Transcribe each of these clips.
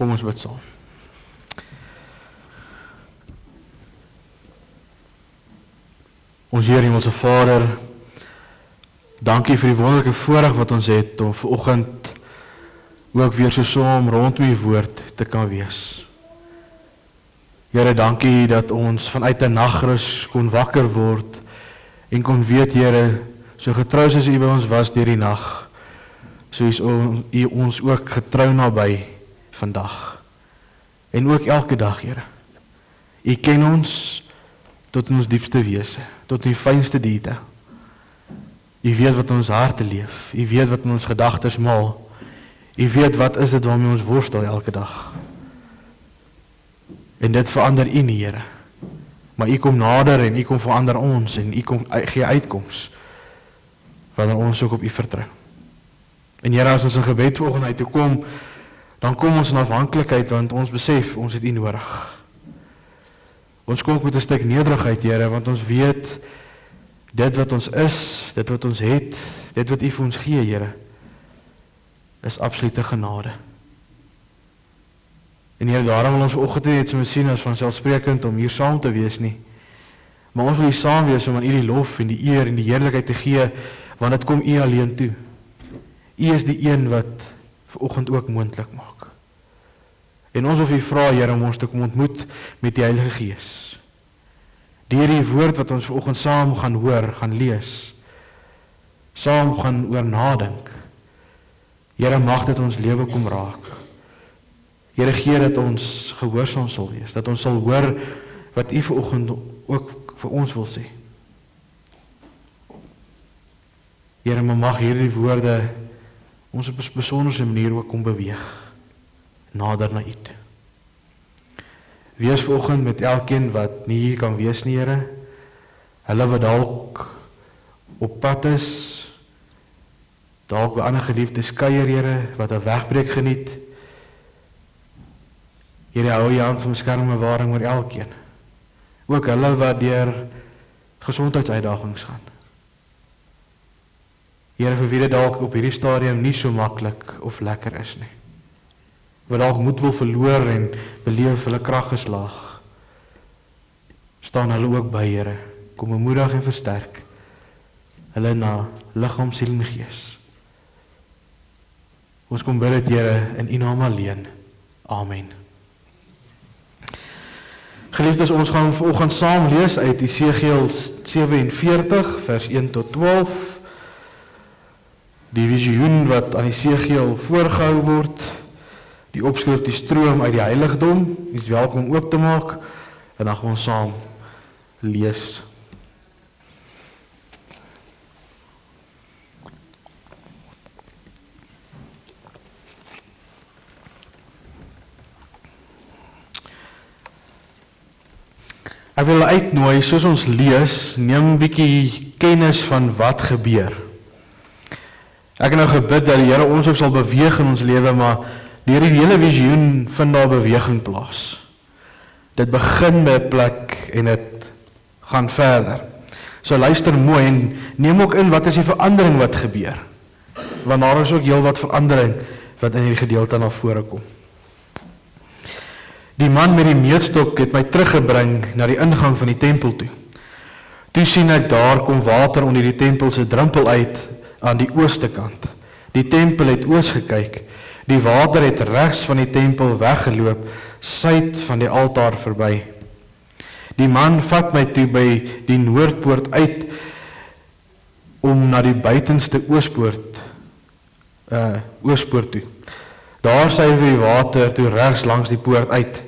Kom ons bid saam. Ons Here Hemelse Vader, dankie vir die wonderlike voorreg wat ons het om vanoggend ook weer so saam rondom U woord te kan wees. Here, dankie dat ons vanuit 'n nagrus kon wakker word en kon weet, Here, so getrou soos U by ons was deur die nag, so is U ons ook getrou naby vandag. En ook elke dag, Here. U ken ons tot in ons diepste wese, tot in die fynste detail. U weet wat in ons harte leef, U weet wat in ons gedagtes maal, U weet wat is dit waarmee ons worstel elke dag. En dit verander U nie, Here. Maar U kom nader en U kom verander ons en U kom gee uitkoms wanneer ons ook op U vertrou. En Here, as ons in gebed vanoggend uit toe kom, dan kom ons in afhanklikheid, want ons besef, ons het U nodig. Ons kom met 'n stuk nederigheid, Here, want ons weet, dit wat ons is, dit wat ons het, dit wat U vir ons gee, Here, is absolute genade. En Here, daarom wil ons vanoggend nie net so sien as vanselfsprekend om hier saam te wees nie, maar ons wil hier saam wees om aan U die lof en die eer en die heerlikheid te gee, want dit kom U alleen toe. U is die een wat vanoggend ook moontlik maak. En ons wil U vra, Here, om ons te kom ontmoet met die Heilige Gees. Deur die woord wat ons vanoggend saam gaan hoor, gaan lees, saam gaan oor nadink. Here, mag dit ons lewe kom raak. Here, gee dat ons gehoorsaam sal wees, dat ons sal hoor wat U vanoggend ook vir ons wil sê. Here, mag hierdie woorde ons op 'n besondere manier ook kom beweeg, nader na U toe. Wees vanoggend met elkeen wat nie hier kan wees nie, Here. Hulle wat dalk op pad is, dalk by ander geliefdes kuier, Here, wat 'n wegbreek geniet. Here, hou U hand van beskerming en bewaring oor elkeen. Ook hulle wat deur gesondheidsuitdagings gaan. Here, vir wie dit dalk op hierdie stadium nie so maklik of lekker is nie. Wat dalk moed wil verloor en beleef hulle krag geslaag. Staan hulle ook by, Here. Kom bemoedig en versterk hulle na liggaam, siel en gees. Ons kom bid dit, Here, in U naam alleen. Amen. Geliefdes, ons gaan vanoggend saam lees uit Esegiel 47 vers 1 tot 12. Die visioen wat aan Esegiel voorgehou word, die opskrif die stroom uit die heiligdom, is welkom om oop te maak, en dan gaan ons saam lees. Ek wil uitnooi, soos ons lees, neem 'n bietjie kennis van wat gebeur. Ek het nou gebid dat die Here ons ook sal beweeg in ons lewe, maar deur die hele visioen vind daar beweging plaas. Dit begin by 'n plek en dit gaan verder. So luister mooi en neem ook in wat is die verandering wat gebeur. Want daar is ook heelwat verandering wat in hierdie gedeelte na vore kom. Die man met die meetstok het my teruggebring na die ingang van die tempel toe. Toe sien ek daar kom water onder die tempel se drempel uit aan die ooste kant. Die tempel het oos gekyk. Die water het regs van die tempel weggeloop, suid van die altaar verby. Die man vat my toe by die noordpoort uit om na die buitenste oospoort toe. Daar syfer die water toe regs langs die poort uit.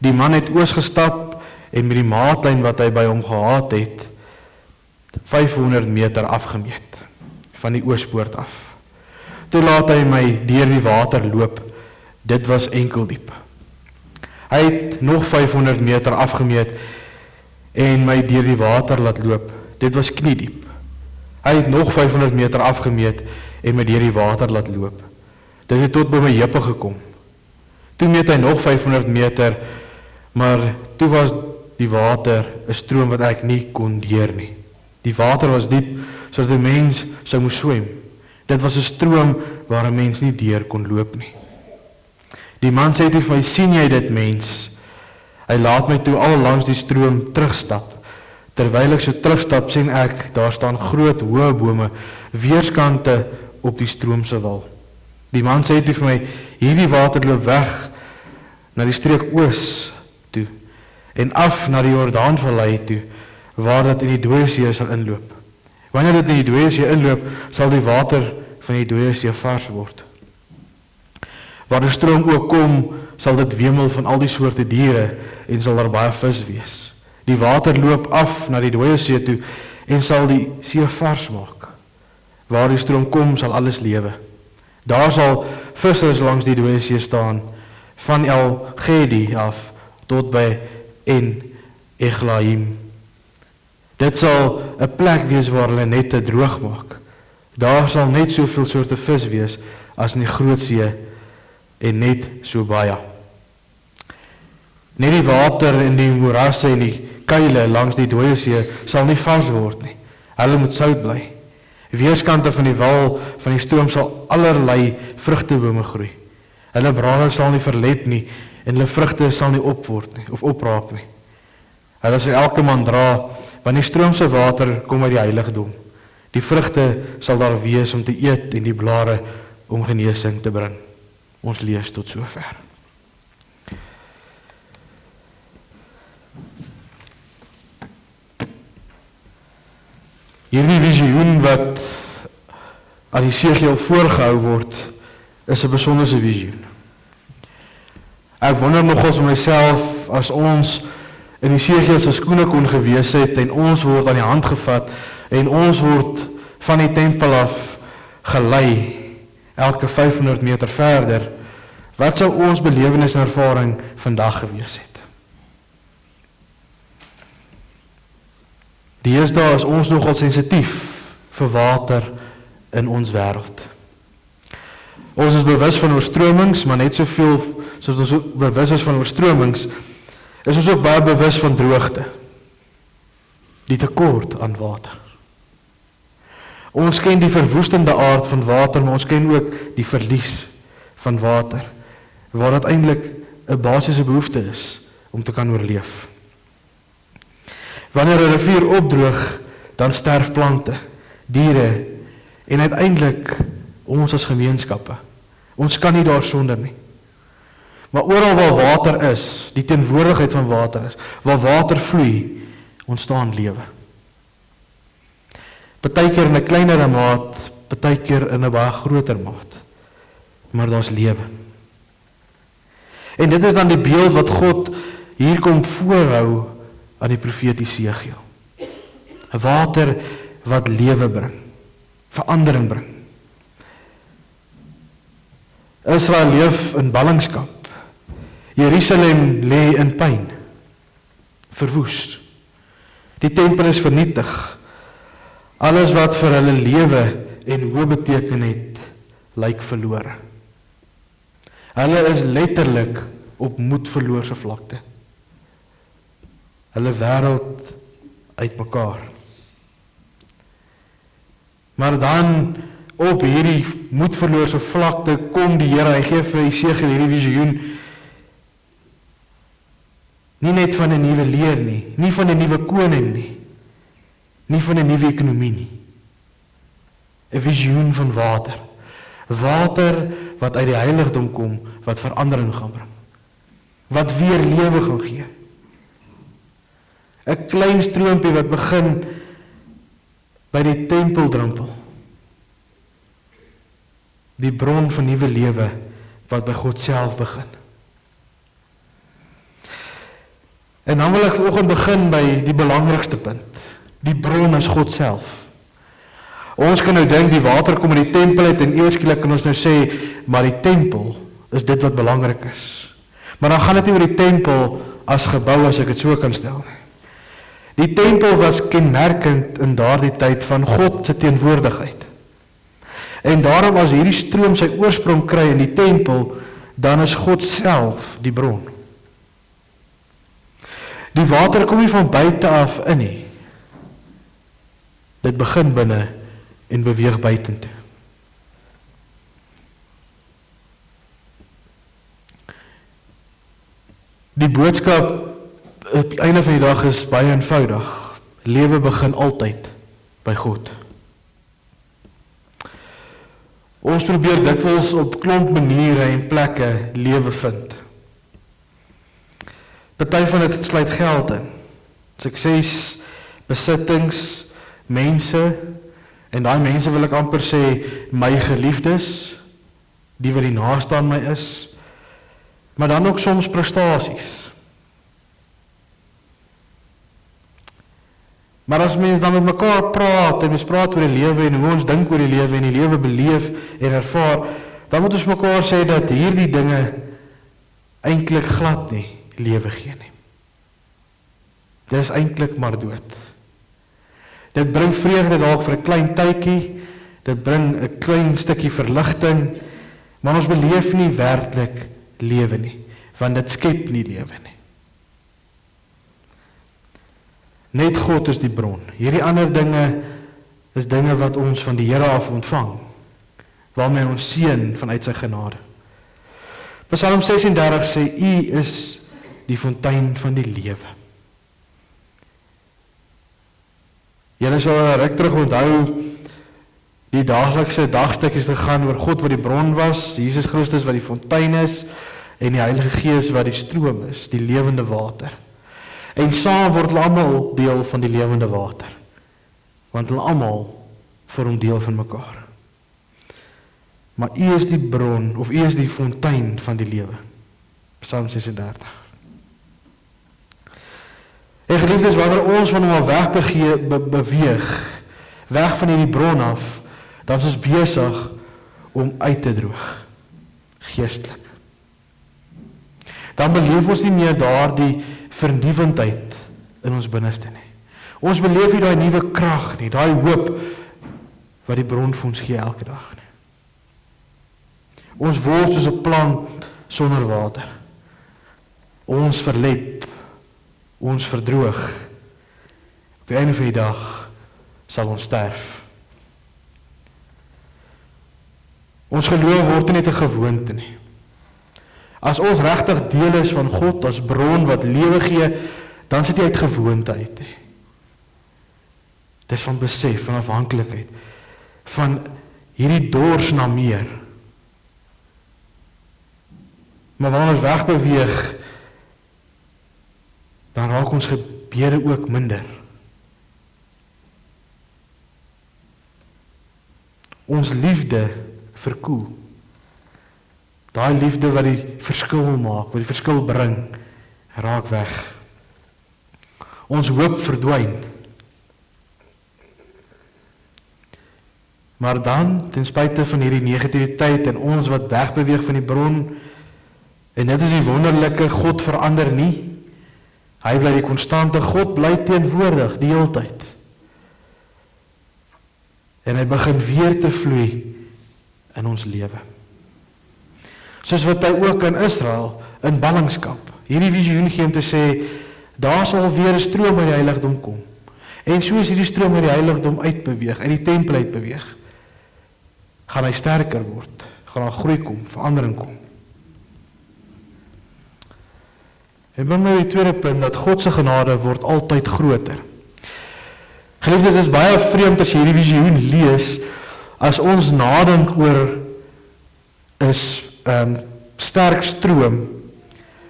Die man het oos gestap en met die maatlyn wat hy by hom gehad het, 500 meter afgemeet van die oospoort af. Toe laat hy my deur die water loop. Dit was enkel diep. Hy het nog 500 meter afgemeet en my deur die water laat loop. Dit was kniediep. Hy het nog 500 meter afgemeet en my deur die water laat loop. Dit het tot by my heupe gekom. Toe meet hy nog 500 meter, maar toe was die water 'n stroom wat ek nie kon deur nie. Die water was diep, sodat 'n mens sou moes swem. Dit was 'n stroom waar 'n mens nie deur kon loop nie. Die man sê toe vir my, sien jy dit mens? Hy laat my toe al langs die stroom terugstap. Terwyl ek so terugstap, sien ek, daar staan groot hoë bome, weerskante op die stroom se wal. Die man sê toe vir my, hierdie water loop weg na die streek oos toe, en af na die Jordaanvallei toe, waar dit in die Dooie See sal inloop. Wanneer dit in die Dooie See inloop, sal die water van die Dooie See vars word. Waar die stroom ook kom, sal dit wemel van al die soorte diere, en sal daar baie vis wees. Die water loop af na die Dooie See toe, en sal die see vars maak. Waar die stroom kom, sal alles lewe. Daar sal vissers langs die Dooie See staan, van El Gedi af, tot by En Eglaim. Dit sal 'n plek wees waar hulle nette droog maak. Daar sal net soveel soorte vis wees, as in die groot see, en net so baie. Net die water en die moerasse en die kuile langs die Dooie See sal nie vars word nie. Hulle moet sout bly. Weerskante van die wal van die stroom sal allerlei vrugtebome groei. Hulle brane sal nie verlep nie, en hulle vrugte sal nie opword nie, of opraak nie. Hulle sal elke man dra, want die stroomse water kom uit die heiligdom. Die vrugte sal daar wees om te eet, en die blare om genesing te bring. Ons lees tot sover. Hierdie visioen wat aan Jesegiel voorgehou word, is 'n besondere visioen. Ek wonder nogals vir myself, as ons in Jesegiel se skoene kon gewees het, en ons word aan die hand gevat, en ons word van die tempel af gelei, elke 500 meter verder, wat sou ons belewenis en ervaring vandag gewees het? Deesdae is ons nogal sensitief vir water in ons wêreld. Ons is bewus van oorstromings, maar net soveel soos ons ook bewus is van oorstromings, is ons ook baie bewus van droogte. Die tekort aan water. Ons ken die verwoestende aard van water, maar ons ken ook die verlies van water, waar dit eintlik 'n basiese behoefte is om te kan oorleef. Wanneer 'n rivier opdroog, dan sterf plante, diere en uiteindelik ons as gemeenskappe. Ons kan nie daar sonder nie. Maar oral waar water is, die teenwoordigheid van water is, waar water vloei, ontstaan lewe. Partykeer in 'n kleinere maat, partykeer in 'n baie groter maat. Maar daar's lewe. En dit is dan die beeld wat God hier kom voorhou aan die profeet Jesegiel. 'n Water wat lewe bring, verandering bring. Israel leef in ballingskap. Jerusalem lê in pyn, verwoes. Die tempel is vernietig. Alles wat vir hulle lewe en hoop beteken het, lyk verlore. Hulle is letterlik op moedverloorse vlakte. Hulle wêreld uitmekaar. Maar dan op hierdie moedverloorse vlakte kom die Here, hy gee vir Jesegiel hierdie visioen, nie net van 'n nuwe leer nie, nie van 'n nuwe koning nie van 'n nuwe ekonomie nie. 'n Visioen van water. Water wat uit die heiligdom kom, wat verandering gaan bring. Wat weer lewe gaan gee. 'n Klein stroompie wat begin by die tempeldrempel. Die bron van nuwe lewe wat by God self begin. En dan wil ek vanoggend begin by die belangrikste punt. Die bron is God self. Ons kan nou dink die water kom uit die tempel uit en ewe skielik kan ons nou sê, maar die tempel is dit wat belangrik is. Maar dan gaan dit nie oor die tempel as gebou, as ek dit so kan stel nie. Die tempel was kenmerkend in daardie tyd van God se teenwoordigheid. En daarom as hierdie stroom sy oorsprong kry in die tempel, dan is God self die bron. Die water kom nie van buite af in nie. Dit begin binne en beweeg buitentoe. Die boodskap op die einde van die dag is baie eenvoudig. Lewe begin altyd by God. Ons probeer dikwels op klomp maniere en plekke lewe vind. Party van dit sluit geld in. Sukses, besittings, mense, en daai mense wil ek amper sê, my geliefdes, die wat die naaste aan my is, maar dan ook soms prestasies. Maar as mens dan met mekaar praat, en mens praat oor die lewe, en hoe ons dink oor die lewe, en die lewe beleef en ervaar, dan moet ons mekaar sê dat hierdie dinge eintlik glad nie lewe gee nie. Dit is eintlik maar dood. Dit bring vreugde dalk vir 'n klein tydjie, dit bring 'n klein stukkie verligting, maar ons beleef nie werklik lewe nie, want dit skep nie lewe nie. Net God is die bron. Hierdie ander dinge is dinge wat ons van die Here af ontvang, waarmee ons seën vanuit sy genade. Psalm 36 sê, U is die fontein van die lewe. Julle sal ruk terug onthou die daaglikse dagstukkies te gaan oor God wat die bron was, Jesus Christus wat die fontein is, en die Heilige Gees wat die stroom is, die lewende water. En saam word hulle almal deel van die lewende water, want hulle almal vorm deel van mekaar. Maar U is die bron, of U is die fontein van die lewe. Psalm 36. En geliefdes, wanneer ons van hom af beweeg, weg van hierdie bron af, dan is ons besig om uit te droog, geestelik. Dan beleef ons nie meer daardie vernuwendheid in ons binneste nie. Ons beleef nie daai nuwe krag nie, daai hoop wat die bron vir ons gee elke dag nie. Ons word soos 'n plant sonder water. Ons verlep, ons verdroog. Op die einde van die dag sal ons sterf. Ons geloof word nie net 'n gewoonte nie. As ons regtig deel is van God as bron wat lewe gee, dan sit jy uit gewoonte uit. Dit is van besef, van afhanklikheid, van hierdie dors na meer. Maar wanneer ons wegbeweeg, dan raak ons gebede ook minder. Ons liefde verkoel. Daai liefde wat die verskil maak, wat die verskil bring, raak weg. Ons hoop verdwyn. Maar dan, ten spyte van hierdie negativiteit en ons wat wegbeweeg van die bron, en dit is die wonderlike, God verander nie. Hy bly die konstante, God bly teenwoordig die hele tyd. En hy begin weer te vloei in ons lewe. Soos wat hy ook in Israel, in ballingskap, hierdie visioen gee om te sê, daar sal weer 'n stroom uit die heiligdom kom. En soos hierdie stroom uit die heiligdom uitbeweeg, uit die tempel uitbeweeg, gaan hy sterker word, gaan daar groei kom, verandering kom. En dan nou die tweede punt, dat God se genade word altyd groter. Geliefdes, dit is baie vreemd as jy hierdie visioen lees, as ons nadink oor is sterk stroom,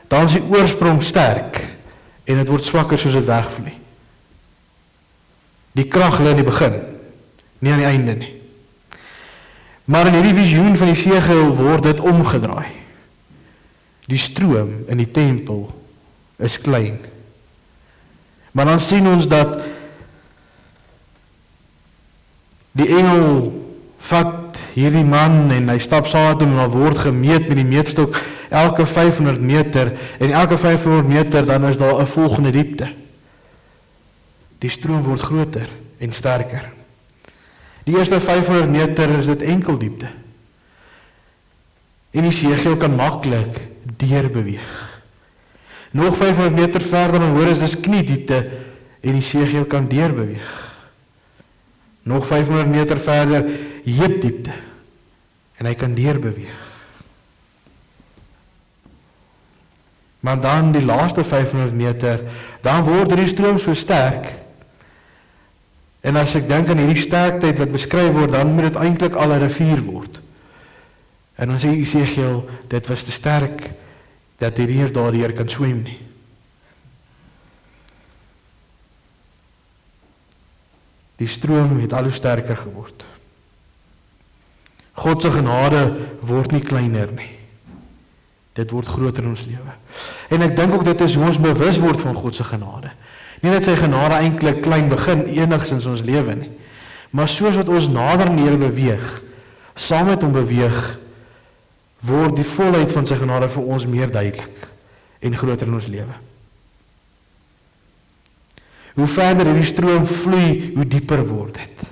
dan is die oorsprong sterk, en dit word swakker soos dit wegvloei. Die krag lê in die begin, nie aan die einde nie. Maar in hierdie visioen van die segel word dit omgedraai. Die stroom in die tempel is klein. Maar dan sien ons dat die engel vat hierdie man en hy stap saam met hom en daar word gemeet met die meetstok elke 500 meter en elke 500 meter dan is daar 'n volgende diepte. Die stroom word groter en sterker. Die eerste 500 meter is dit enkel diepte. En die segel kan maklik deurbeweeg. Nog 500 meter verder dan hoor is dis kniediepte en die segel kan deurbeweeg. Nog 500 meter verder heupdiepte en hy kan deurbeweeg. Maar dan die laaste 500 meter, dan word die stroom so sterk. En as ek dink aan hierdie sterkheid wat beskryf word, dan moet dit eintlik al 'n rivier word. En dan sê Esegiel, dit was te sterk dat die rivier daardeur kan swem nie. Die stroom het al hoe sterker geword. God se genade word nie kleiner nie. Dit word groter in ons lewe. En ek dink ook dit is hoe ons bewus word van God se genade. Nie dat sy genade eintlik klein begin enigstens in ons lewe nie, maar soos wat ons nader aan die Here beweeg, saam met hom beweeg, word die volheid van sy genade vir ons meer duidelik en groter in ons lewe. Hoe verder hierdie stroom vloei, hoe dieper word dit.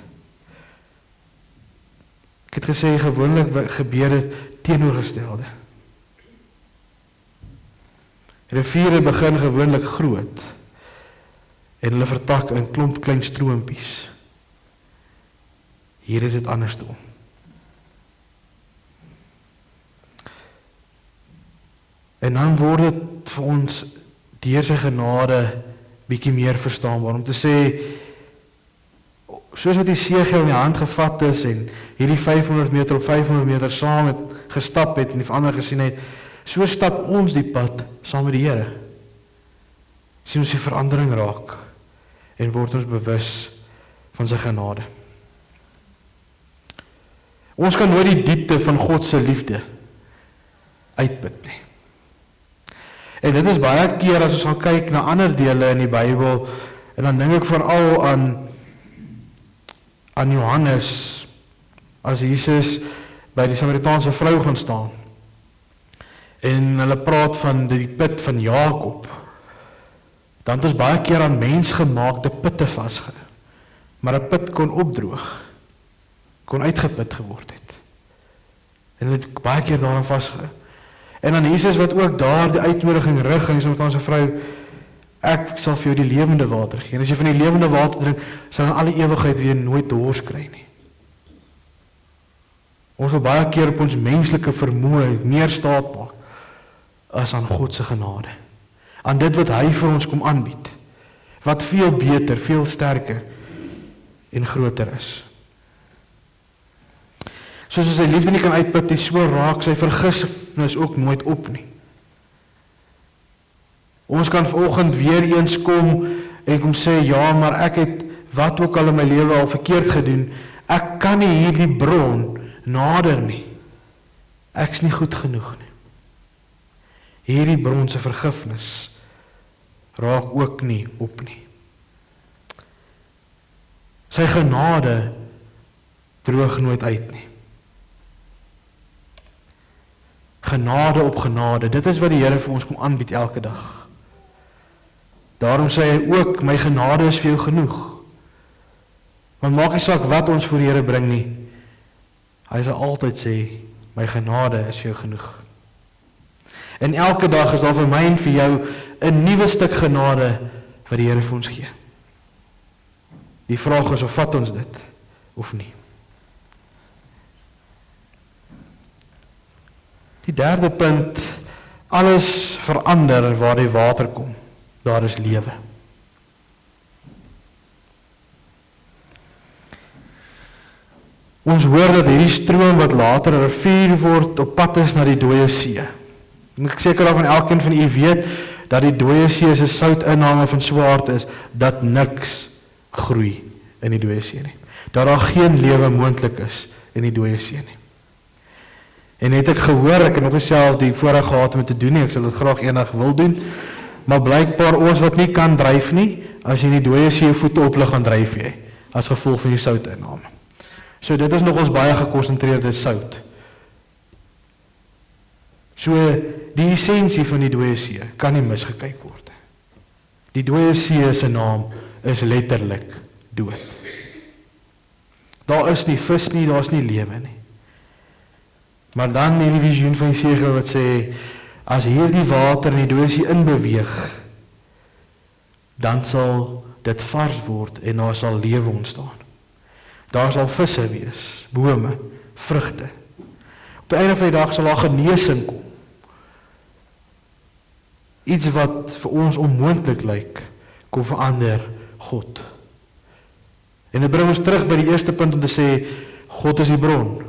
Ek het gesê, gewoonlik gebeur dit teenoorgestelde. Riviere begin gewoonlik groot en hulle vertak in klomp klein stroompies. Hier is dit andersom. En dan word dit vir ons deur sy genade bietjie meer verstaanbaar, om te sê, soos wat Esegiel in die hand gevat is en hierdie 500 meter op 500 meter saam het gestap het en die ander gesien het, so stap ons die pad saam met die Here. Sien ons die verandering raak en word ons bewus van sy genade. Ons kan nooit die diepte van God se liefde uitput nie. En dit is baie keer as ons gaan kyk na ander dele in die Bybel, en dan dink ek veral aan Johannes, as Jesus by die Samaritaanse vrou gaan staan, en hulle praat van die put van Jakob, dan het ons baie keer aan mensgemaakte putte vasgehou, maar 'n put kon opdroog, kon uitgeput geword het, en hulle het baie keer daaraan vasgehou. En dan Jesus wat ook daar die uitnodiging rig, en die Samaritaanse vrou, ek sal vir jou die lewende water gee, en as jy van die lewende water drink, sal in alle ewigheid weer nooit dors kry nie. Ons wil baie keer op ons menslike vermoë meer staat maak, as aan God se genade, aan dit wat hy vir ons kom aanbied, wat veel beter, veel sterker en groter is. Soos sy liefde nie kan uitput nie, so raak sy vergifnis ook nooit op nie. Ons kan vanoggend weer eens kom en kom sê, ja, maar ek het wat ook al in my lewe al verkeerd gedoen, ek kan nie hierdie bron nader nie. Ek's nie goed genoeg nie. Hierdie bron se vergifnis raak ook nie op nie. Sy genade droog nooit uit nie. Genade op genade, dit is wat die Here vir ons kom aanbied elke dag. Daarom sê hy ook, my genade is vir jou genoeg. Want maak nie saak wat ons voor die Here bring nie, hy sal altyd sê, my genade is vir jou genoeg. En elke dag is daar vir my en vir jou 'n nuwe stuk genade wat die Here vir ons gee. Die vraag is, of vat ons dit of nie? Die derde punt, alles verander waar die water kom. Daar is lewe. Ons hoor dat hierdie stroom wat later 'n rivier word, op pad is na die dooie see. En ek seker daarvan elkeen van u weet dat die dooie see se soutinname van swaard is, dat niks groei in die dooie see nie. Dat daar geen lewe moontlik is in die dooie see nie. En het ek gehoor, ek het nog self die voorreg gehad om te doen nie, ek sal dit graag eendag wil doen, maar blykbaar ons wat nie kan dryf nie, as jy in die dooie see jou voete oplig, gaan dryf jy, as gevolg van die soutinname. So dit is nog ons baie gekonsentreerde sout. So die essensie van die dooie see kan nie misgekyk word. Die dooie see se naam is letterlik dood. Daar is nie vis nie, daar is nie lewe nie. Maar dan in die visioen van Esegiel wat sê, as hierdie water in die dooie see inbeweeg, dan sal dit vars word en daar sal lewe ontstaan. Daar sal visse wees, bome, vrugte. Op die einde van die dag sal daar genesing kom. Iets wat vir ons onmoontlik lyk, kom verander God. En dit bring ons terug by die eerste punt om te sê, God is die bron.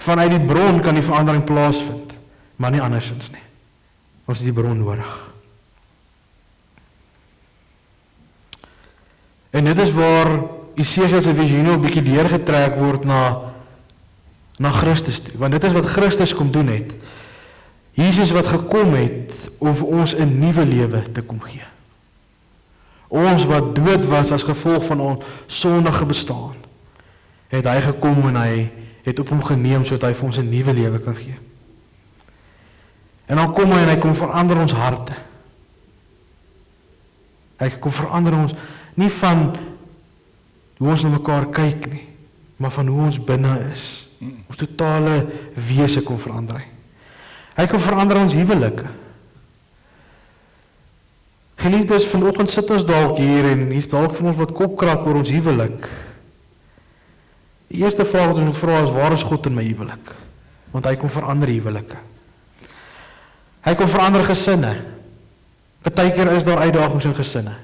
Vanuit die bron kan die verandering plaasvind, maar nie andersins nie. Ons het die bron nodig. En dit is waar Esegiel se visioen 'n bietjie deurgetrek word na Christus toe, want dit is wat Christus kom doen het. Jesus wat gekom het om vir ons 'n nuwe lewe te kom gee. Ons wat dood was as gevolg van ons sondige bestaan, het hy gekom en hy het op hom geneem sodat hy vir ons 'n nuwe lewe kan gee. En dan kom hy en hy kom verander ons harte. Hy kom verander ons nie van hoe ons na mekaar kyk nie, maar van hoe ons binne is. Ons totale wese kom verander hy. Hy kan verander ons huwelike. Geliefdes, vanoggend sit ons dalk hier en hier's dalk van ons wat kopkrap oor ons huwelik. Die eerste vraag wat ons moet vra is, waar is God in my huwelik? Want hy kom verander huwelike. Hy kom verander gesinne. Partykeer is daar uitdagings in gesinne.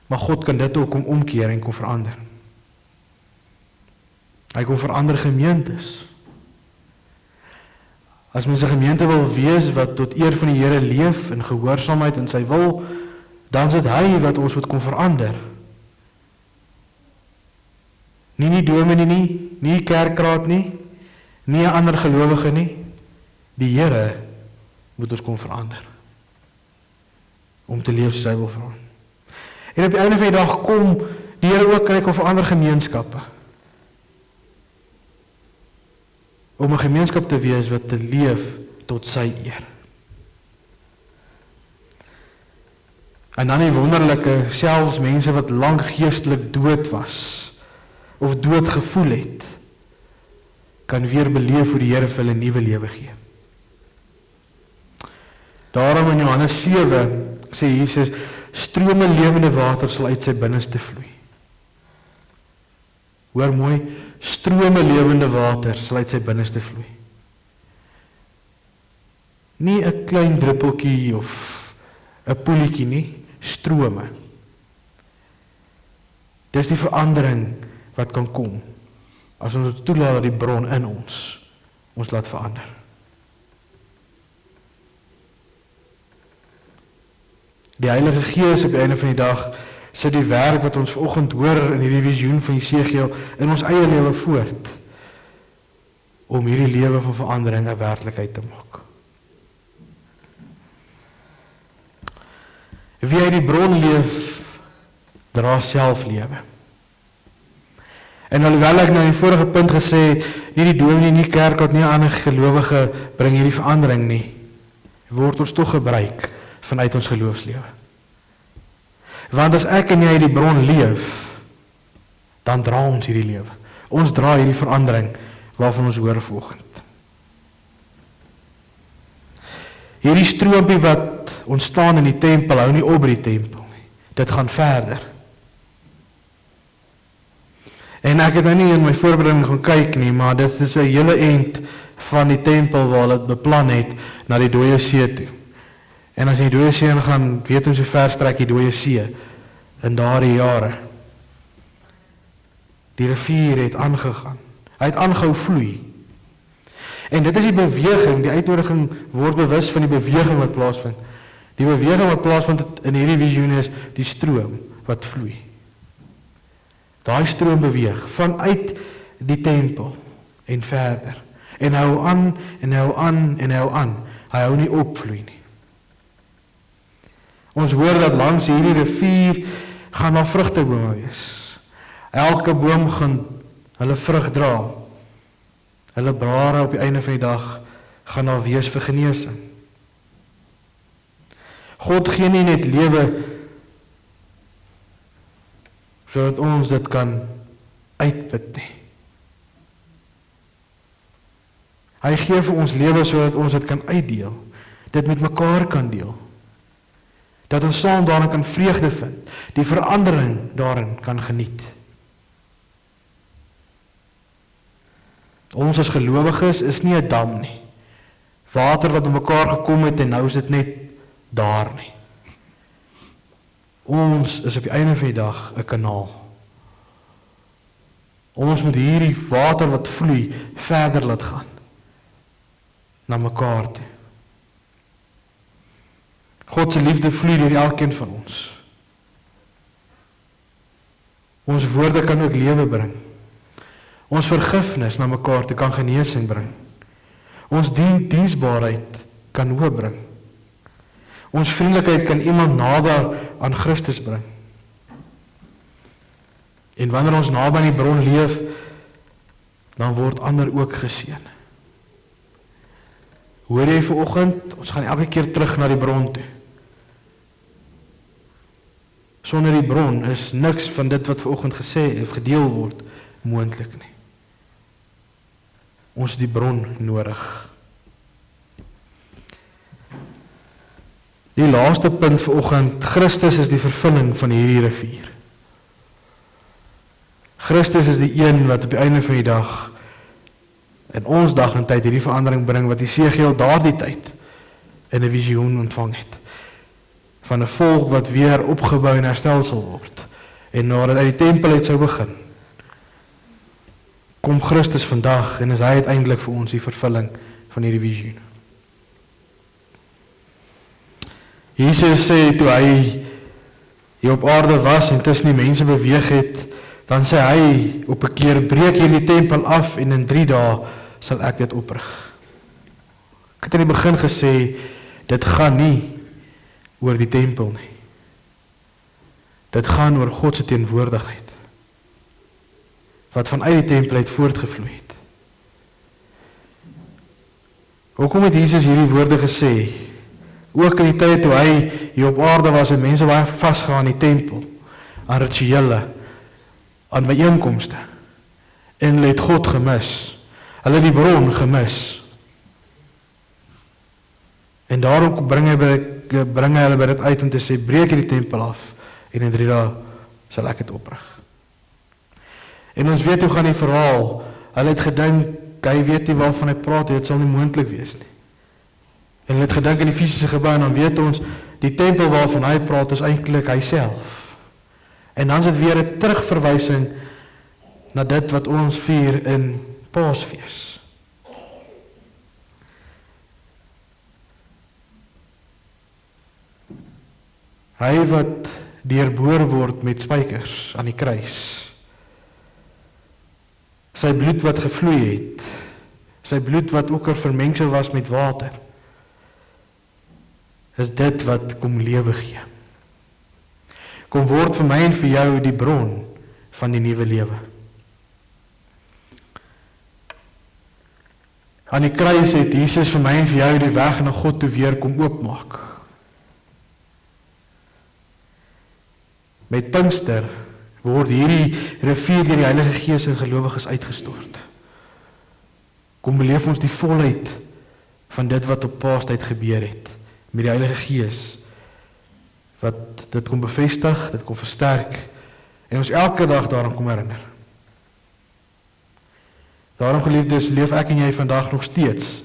Maar God kan dit ook kom omkeer en kom verander. Hy kom verander gemeentes. As mens 'n gemeente wil wees wat tot eer van die Here leef in gehoorsaamheid en sy wil, dan is dit hy wat ons moet kom verander. Nie die dominee nie, nie die kerkraad nie, nie 'n ander gelowige nie. Die Here moet ons kom verander. Om te leef soos hy wil verander. En op die einde van die dag kom die Here ook kyk of verander gemeenskappe. Om 'n gemeenskap te wees wat te leef tot sy eer. En dan die wonderlike, selfs mense wat lank geestelik dood was, of dood gevoel het, kan weer beleef hoe die Here vir hulle 'n nuwe lewe gee. Daarom in Johannes 7 sê Jesus, strome lewende water sal uit sy binneste vloei. Hoor mooi, strome lewende water sal uit sy binneste vloei. Nie 'n klein druppeltjie of 'n poeltjie nie, strome. Dis die verandering wat kan kom as ons toelaat dat die bron in ons laat verander. Die Heilige Gees op die einde van die dag sit die werk wat ons vanoggend hoor in hierdie visioen van Esegiel in ons eie lewe voort om hierdie lewe van verandering 'n werklikheid te maak. Wie uit die bron leef, dra self lewe. En alhoewel ek nou in die vorige punt gesê het, nie die dominee, nie kerk, nie 'n ander gelowige bring hierdie verandering nie, word ons tog gebruik vanuit ons geloofslewe. Want as ek en jy die bron leef, dan dra ons hierdie lewe. Ons dra hierdie verandering waarvan ons hoor vanoggend. Hierdie stroompie wat ontstaan in die tempel, hou nie op by die tempel nie. Dit gaan verder. En ek het nou nie in my voorbereiding gaan kyk nie, maar dit is 'n hele end van die tempel waar hulle beplan het na die Dooie See toe. En as jy die Dooie See gaan, weet ons hoe ver strek die Dooie See in daardie jare. Die rivier het aangegaan. Hy het aangehou vloei. En dit is die beweging, die uitnodiging word bewus van die beweging wat plaasvind. Die beweging wat plaasvind in hierdie visioen is die stroom wat vloei. Daai stroom beweeg vanuit die tempel en verder. En hou aan, en hou aan, en hou aan. Hy hou nie op vloei nie. Ons hoor dat langs hierdie rivier gaan daar vrugtebome wees. Elke boom gaan hulle vrug dra. Hulle blare op die einde van die dag gaan daar wees vir genesing. God gee nie net lewe sodat ons dit kan uitput nie. Hy gee vir ons lewe sodat ons dit kan uitdeel, dit met mekaar kan deel. Dat ons saam daarin kan vreugde vind, die verandering daarin kan geniet. Ons as gelowiges is nie 'n dam nie. Water wat op mekaar gekom het en nou is dit net daar nie. Ons is op die einde van die dag 'n kanaal. Ons moet hierdie water wat vloei verder laat gaan na mekaar toe. God se liefde vloei deur elkeen van ons. Ons woorde kan ook lewe bring. Ons vergifnis na mekaar toe kan genesing bring. Ons diensbaarheid kan hoop bring. Ons vriendelikheid kan iemand nader aan Christus bring. En wanneer ons naby aan die bron leef, dan word ander ook geseën. Hoor jy vanoggend, ons gaan elke keer terug na die bron toe. Sonder die bron is niks van dit wat vanoggend gesê of gedeel word moontlik nie. Ons het die bron nodig. Die laaste punt vanoggend, Christus is die vervulling van hierdie rivier. Christus is die een wat op die einde van die dag, in ons dag en tyd, hierdie verandering bring, wat Jesegiel daardie tyd in 'n visioen ontvang het. Van 'n volk wat weer opgebou en herstel sal word. En nadat uit die tempel uit sou begin, kom Christus vandag en is hy uiteindelik vir ons die vervulling van hierdie visioen. Jesus sê toe hy hier op aarde was en tussen die mense beweeg het, dan sê hy op 'n keer, breek hierdie tempel af en in 3 dae sal ek dit oprig. Ek het in die begin gesê, dit gaan nie oor die tempel nie. Dit gaan oor God se teenwoordigheid, wat vanuit die tempel uit voortgevloei het. Hoekom het Jesus hierdie woorde gesê? Ook in die tyd toe hy hier op aarde was en mense baie vasgehou aan die tempel, aan rituele, aan byeenkomste. En hulle het God gemis. Hulle het die bron gemis. En daarom bring hy hulle by dit uit om te sê, breek hierdie tempel af en in 3 dae sal ek dit oprig. En ons weet hoe gaan die verhaal. Hulle het gedink, hy weet nie waarvan hy praat, dit sal nie moontlik wees nie. En hulle het gedink in die fisiese gebou en dan weet ons, die tempel waarvan hy praat is eintlik hy self. En dan is dit weer 'n terugverwysing na dit wat ons vier in Paasfees. Hy wat deurboor word met spykers aan die kruis. Sy bloed wat gevloei het, sy bloed wat ook vermengsel was met water, is dit wat kom lewe gee. Kom word vir my en vir jou die bron van die nuwe lewe. Aan die kruis het Jesus vir my en vir jou die weg na God toe weer kom oopmaak. Met Pinkster word hierdie rivier deur die Heilige Gees in gelowiges uitgestort. Kom beleef ons die volheid van dit wat op Paastyd gebeur het, met die Heilige Gees, wat dit kom bevestig, dit kom versterk, en ons elke dag daaraan kom herinner. Daarom, geliefdes, leef ek en jy vandag nog steeds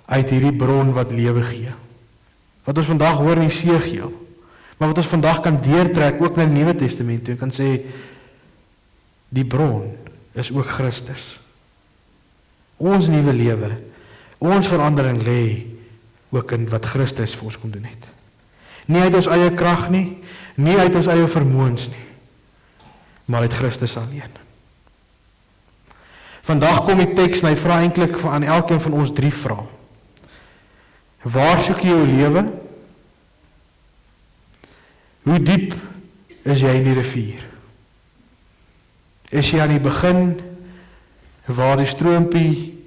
uit hierdie bron wat lewe gee. Wat ons vandag hoor in Jesegiel, maar wat ons vandag kan deurtrek, ook na die Nuwe Testament toe, en kan sê, die bron is ook Christus. Ons nuwe lewe, ons verandering lê ook in wat Christus vir ons kom doen het. Nie uit ons eie krag nie, nie uit ons eie vermoëns nie, maar uit Christus alleen. Vandag kom die teks en hy vra eintlik aan elkeen van ons 3 vrae. Waar soek jy jou lewe? Hoe diep is jy in die rivier? Is jy aan die begin, waar die stroompie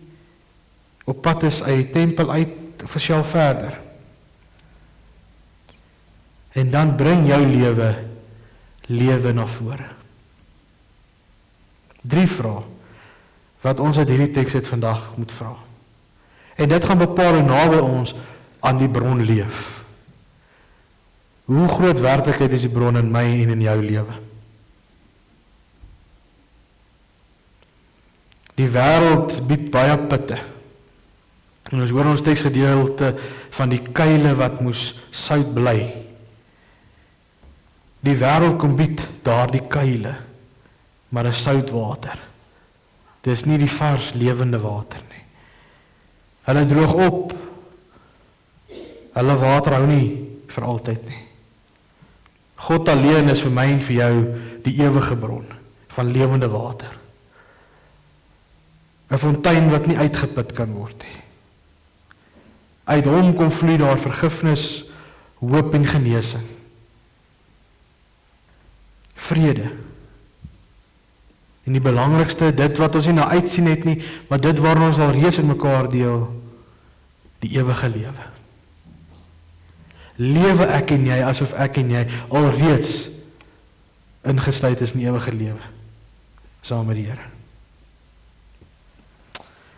op pad is uit die tempel uit, of is jy al verder? En dan bring jou lewe na vore. 3 vrae, wat ons uit hierdie teks uit vandag moet vra. En dit gaan bepaal hoe naby ons aan die bron leef. Hoe groot werklikheid is die bron in my en in jou lewe? Die wêreld bied baie putte. En ons hoor ons teksgedeelte van die kuile wat moes sout bly. Die wêreld kom bied daardie kuile, maar is sout water. Dis nie die vars lewende water nie. Hulle droog op. Hulle water hou nie vir altyd nie. God alleen is vir my en vir jou die ewige bron van lewende water. 'n Fontein wat nie uitgeput kan word nie. Uit hom kom vloei daar vergifnis, hoop en genesing. Vrede. En die belangrikste, dit wat ons nie na uitsien het nie, maar dit waar ons al reeds in mekaar deel, die ewige lewe. Lewe ek en jy asof ek en jy alreeds ingesluit is in die ewige lewe, saam met die Here.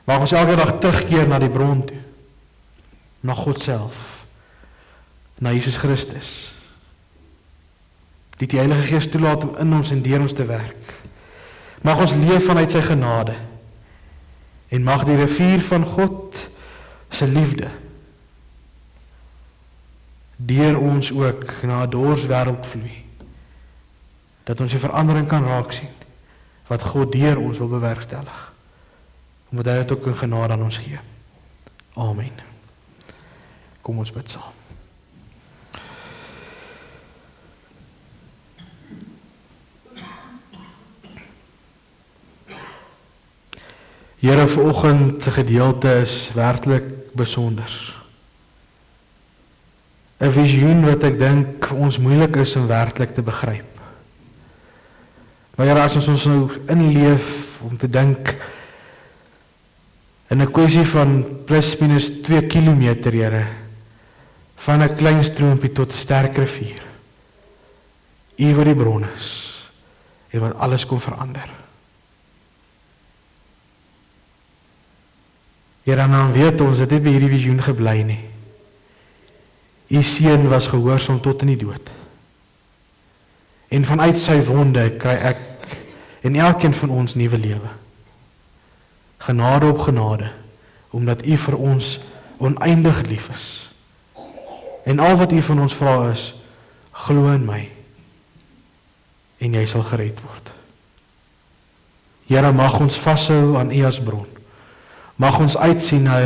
Mag ons elke dag terugkeer na die bron toe, na God self, na Jesus Christus, die Heilige Gees toelaat om in ons en deur ons te werk. Mag ons leef vanuit sy genade, en mag die rivier van God se liefde deur ons ook na 'n dors wêreld vloei, dat ons die verandering kan raak sien, wat God deur ons wil bewerkstellig, omdat hy dit ook in genade aan ons gee. Amen. Kom ons bid saam. Here, vanoggend se gedeelte is werklik besonder. 'n Visioen wat ek dink vir ons moeilik is om werklik te begryp. Maar Here, as ons nou inleef om te dink in 'n kwessie van plus minus 2 kilometer, Here, van 'n klein stroompie tot 'n sterk rivier, U wat die bron is en wat alles kom verander. Here, dan weet ons, dit het by hierdie visioen gebly nie. U seun was gehoorsaam tot in die dood. En vanuit sy wonde kry ek en elkeen van ons nuwe lewe. Genade op genade, omdat U vir ons oneindig lief is. En al wat U van ons vra is, glo in my, en jy sal gered word. Here, mag ons vashou aan U as bron. Mag ons uitsien na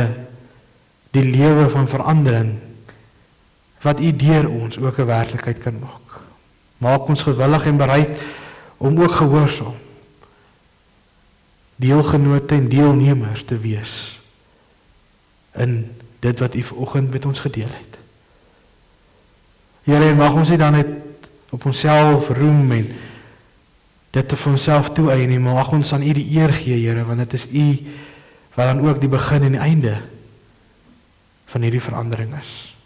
die lewe van verandering, wat U deur ons ook 'n werklikheid kan maak. Maak ons gewillig en bereid om ook gehoorsaam, deelgenote en deelnemers te wees in dit wat U vanoggend met ons gedeel het. Here, mag ons nie dan net op onsself roem en dit vir onsself toeëien nie, maar mag ons aan U die eer gee, Here, want dit is U wat dan ook die begin en die einde van hierdie verandering is.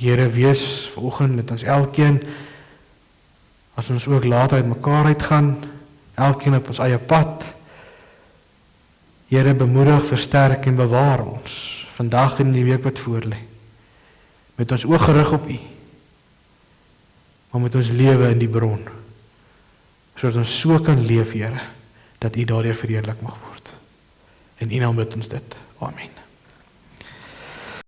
Here, wees vanoggend met ons elkeen, as ons ook later uit mekaar uitgaan, elkeen op ons eie pad. Here, bemoedig, versterk en bewaar ons, vandag en die week wat voorlê, met ons oog gerig op U, maar met ons lewe in die bron, sodat ons so kan leef, Here, dat U daardeur verheerlik mag word. In U naam bid ons dit. Amen.